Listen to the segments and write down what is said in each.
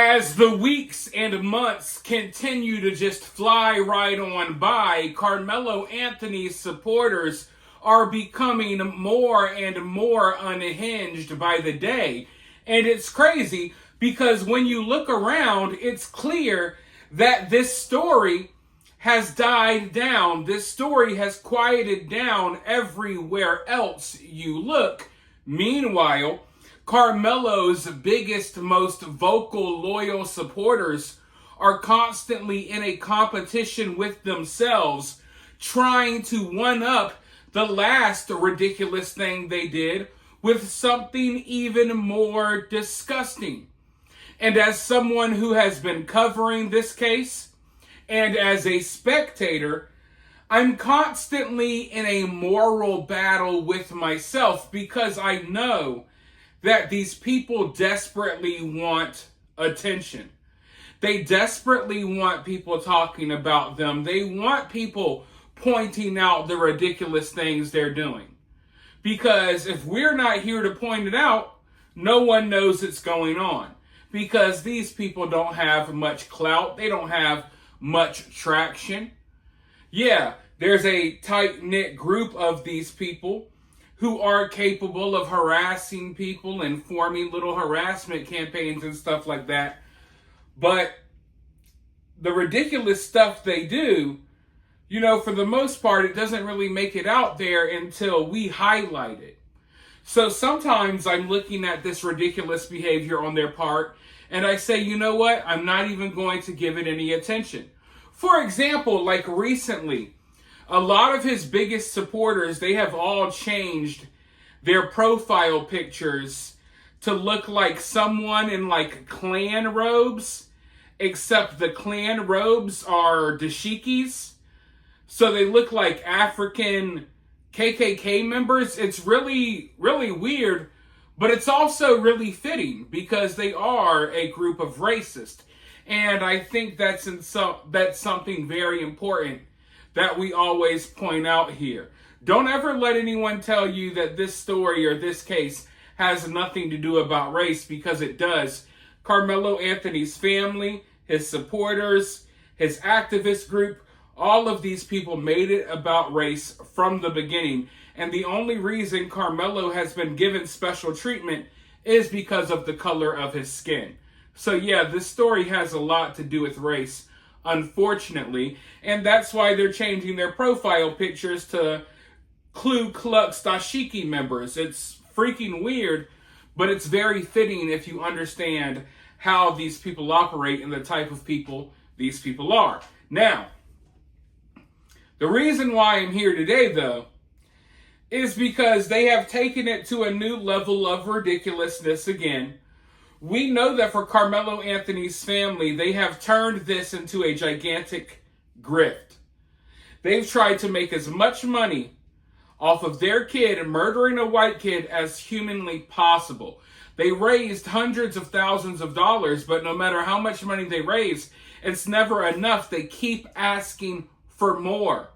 As the weeks and months continue to just fly right on by, Carmelo Anthony's supporters are becoming more and more unhinged by the day. And it's crazy because when you look around, it's clear that this story has died down. This story has quieted down everywhere else you look. Meanwhile, Carmelo's biggest, most vocal, loyal supporters are constantly in a competition with themselves, trying to one-up the last ridiculous thing they did with something even more disgusting. And as someone who has been covering this case, and as a spectator, I'm constantly in a moral battle with myself because I know that these people desperately want attention. They desperately want people talking about them. They want people pointing out the ridiculous things they're doing. Because if we're not here to point it out, no one knows it's going on. Because these people don't have much clout. They don't have much traction. Yeah, there's a tight-knit group of these people who are capable of harassing people and forming little harassment campaigns and stuff like that. But the ridiculous stuff they do, for the most part, it doesn't really make it out there until we highlight it. So sometimes I'm looking at this ridiculous behavior on their part, and I say, you know what? I'm not even going to give it any attention. For example, like recently, a lot of his biggest supporters, they have all changed their profile pictures to look like someone in like Klan robes, except the Klan robes are dashikis. So they look like African KKK members. It's really, really weird, but it's also really fitting because they are a group of racists. And I think that's something very important that we always point out here. Don't ever let anyone tell you that this story or this case has nothing to do about race, because it does. Carmelo Anthony's family, his supporters, his activist group, all of these people made it about race from the beginning. And the only reason Carmelo has been given special treatment is because of the color of his skin. So yeah, this story has a lot to do with race, unfortunately, and that's why they're changing their profile pictures to Ku Klux dashiki members. It's freaking weird, but it's very fitting if you understand how these people operate and the type of people these people are. Now, the reason why I'm here today, though, is because they have taken it to a new level of ridiculousness again. We know that for Carmelo Anthony's family, they have turned this into a gigantic grift. They've tried to make as much money off of their kid murdering a white kid as humanly possible. They raised hundreds of thousands of dollars, but no matter how much money they raise, it's never enough. They keep asking for more.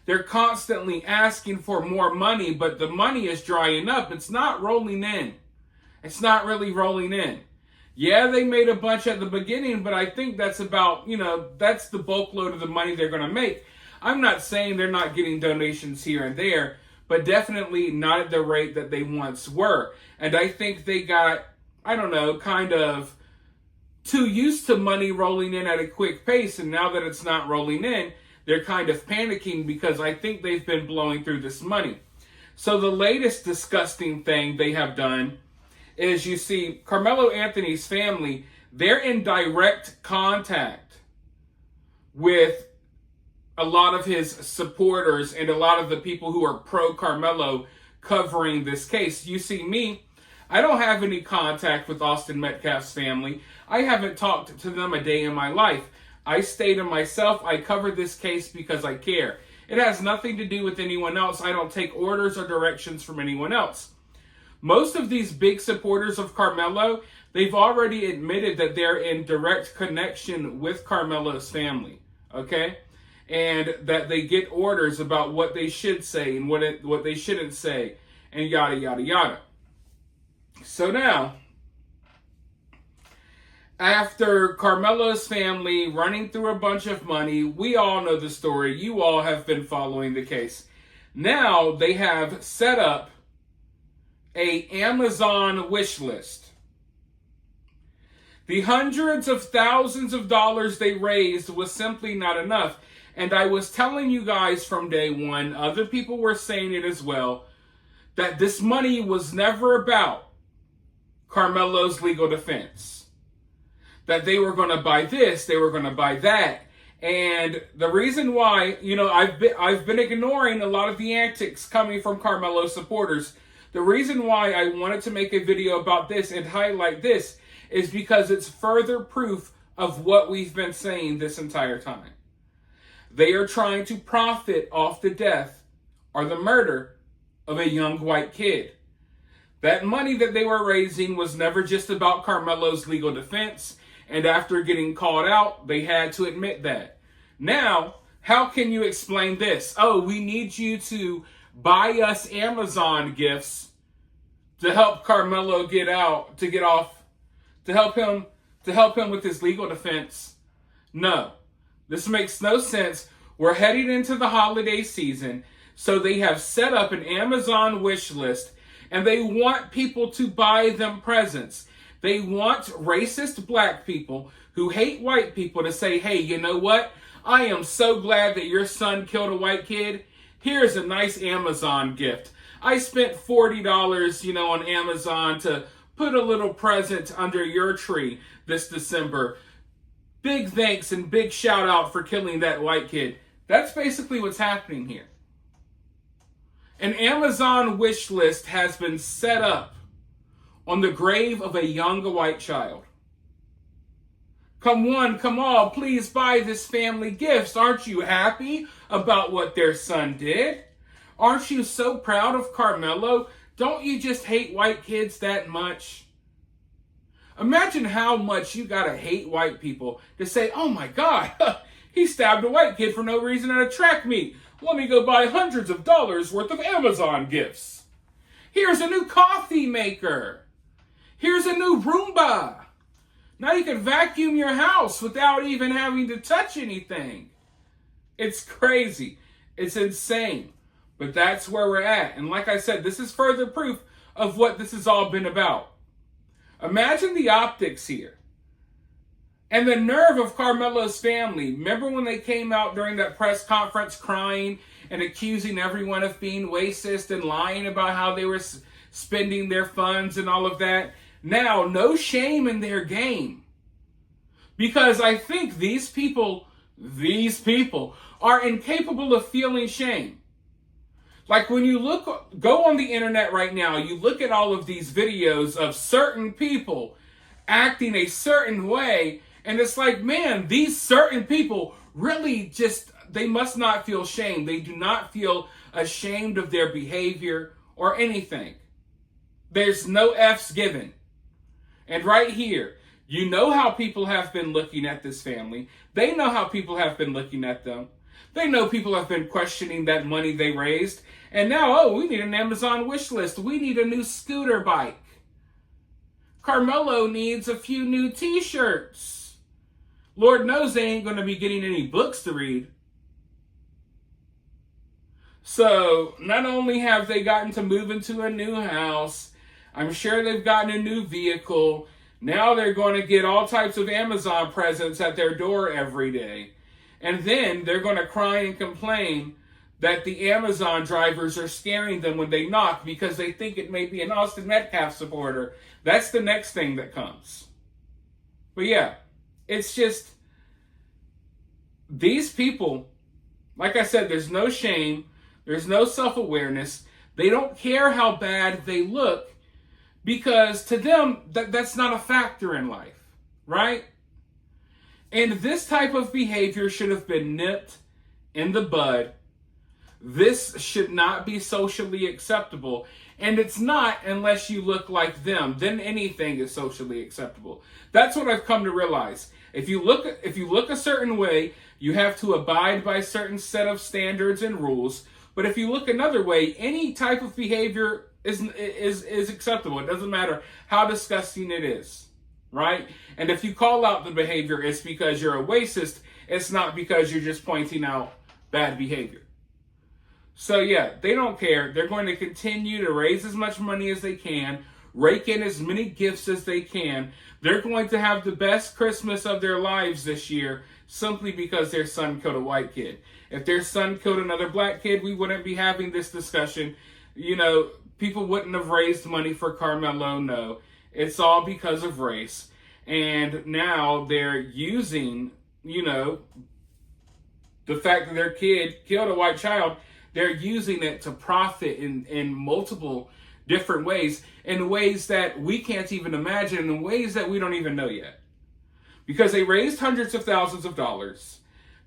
They're constantly asking for more money, but the money is drying up. It's not rolling in. It's not really rolling in. Yeah, they made a bunch at the beginning, but I think that's about, that's the bulk load of the money they're going to make. I'm not saying they're not getting donations here and there, but definitely not at the rate that they once were. And I think they got, kind of too used to money rolling in at a quick pace. And now that it's not rolling in, they're kind of panicking because I think they've been blowing through this money. So the latest disgusting thing they have done is, you see, Carmelo Anthony's family, they're in direct contact with a lot of his supporters and a lot of the people who are pro-Carmelo covering this case. You see, me, I don't have any contact with Austin Metcalf's family. I haven't talked to them a day in my life. I stay to myself. I cover this case because I care. It has nothing to do with anyone else. I don't take orders or directions from anyone else. Most of these big supporters of Carmelo, they've already admitted that they're in direct connection with Carmelo's family, okay? And that they get orders about what they should say and what they shouldn't say, and yada, yada, yada. So now, After Karmelo's family running through a bunch of money, we all know the story. You all have been following the case. Now they have set up a Amazon wish list. The hundreds of thousands of dollars they raised was simply not enough. And I was telling you guys from day one, other people were saying it as well, that this money was never about Karmelo's legal defense. That they were going to buy this, they were going to buy that. And the reason why, I've been ignoring a lot of the antics coming from Karmelo supporters. The reason why I wanted to make a video about this and highlight this is because it's further proof of what we've been saying this entire time. They are trying to profit off the death or the murder of a young white kid. That money that they were raising was never just about Karmelo's legal defense. And after getting called out, they had to admit that. Now, how can you explain this? Oh, we need you to buy us Amazon gifts to help Karmelo get out, to get off, to help him with his legal defense. No, this makes no sense. We're heading into the holiday season, so they have set up an Amazon wish list, and they want people to buy them presents. They want racist black people who hate white people to say, hey, you know what? I am so glad that your son killed a white kid. Here's a nice Amazon gift. I spent $40, on Amazon to put a little present under your tree this December. Big thanks and big shout out for killing that white kid. That's basically what's happening here. An Amazon wish list has been set up on the grave of a young white child. Come one, come all, please buy this family gifts. Aren't you happy about what their son did? Aren't you so proud of Karmelo? Don't you just hate white kids that much? Imagine how much you gotta hate white people to say, oh my God, he stabbed a white kid for no reason at a track meet. Let me go buy hundreds of dollars worth of Amazon gifts. Here's a new coffee maker. Here's a new Roomba. Now you can vacuum your house without even having to touch anything. It's crazy. It's insane. But that's where we're at. And like I said, this is further proof of what this has all been about. Imagine the optics here. And the nerve of Karmelo's family. Remember when they came out during that press conference crying and accusing everyone of being racist and lying about how they were spending their funds and all of that? Now, no shame in their game. Because I think these people are incapable of feeling shame. Like when you go on the internet right now, you look at all of these videos of certain people acting a certain way, and it's like, man, these certain people really they must not feel shame. They do not feel ashamed of their behavior or anything. There's no F's given. And right here, you know how people have been looking at this family. They know how people have been looking at them. They know people have been questioning that money they raised. And now, we need an Amazon wish list. We need a new scooter bike. Karmelo needs a few new t-shirts. Lord knows they ain't going to be getting any books to read. So, not only have they gotten to move into a new house, I'm sure they've gotten a new vehicle. Now they're going to get all types of Amazon presents at their door every day. And then they're going to cry and complain that the Amazon drivers are scaring them when they knock because they think it may be an Austin Metcalf supporter. That's the next thing that comes. But yeah, it's just, these people, like I said, there's no shame. There's no self-awareness. They don't care how bad they look because to them, that's not a factor in life, right? And this type of behavior should have been nipped in the bud. This should not be socially acceptable. And it's not unless you look like them. Then anything is socially acceptable. That's what I've come to realize. If you look a certain way, you have to abide by a certain set of standards and rules. But if you look another way, any type of behavior is acceptable. It doesn't matter how disgusting it is. right? And if you call out the behavior, it's because you're a racist. It's not because you're just pointing out bad behavior. So yeah, they don't care. They're going to continue to raise as much money as they can, rake in as many gifts as they can. They're going to have the best Christmas of their lives this year simply because their son killed a white kid. If their son killed another black kid, we wouldn't be having this discussion. You know, people wouldn't have raised money for Karmelo, no. It's all because of race. And now they're using, you know, the fact that their kid killed a white child, they're using it to profit in multiple different ways, in ways that we can't even imagine, in ways that we don't even know yet. Because they raised hundreds of thousands of dollars.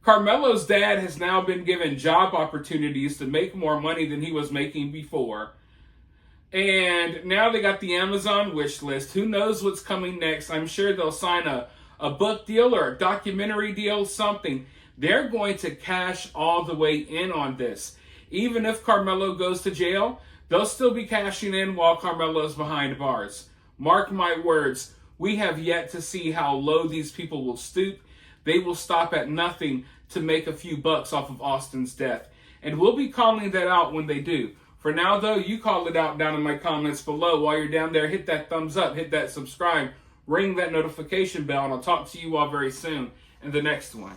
Karmelo's dad has now been given job opportunities to make more money than he was making before. And now they got the Amazon wish list. Who knows what's coming next? I'm sure they'll sign a book deal or a documentary deal, something. They're going to cash all the way in on this. Even if Karmelo goes to jail, they'll still be cashing in while Karmelo's behind bars. Mark my words, we have yet to see how low these people will stoop. They will stop at nothing to make a few bucks off of Austin's death. And we'll be calling that out when they do. For now, though, you call it out down in my comments below. While you're down there, hit that thumbs up, hit that subscribe, ring that notification bell, and I'll talk to you all very soon in the next one.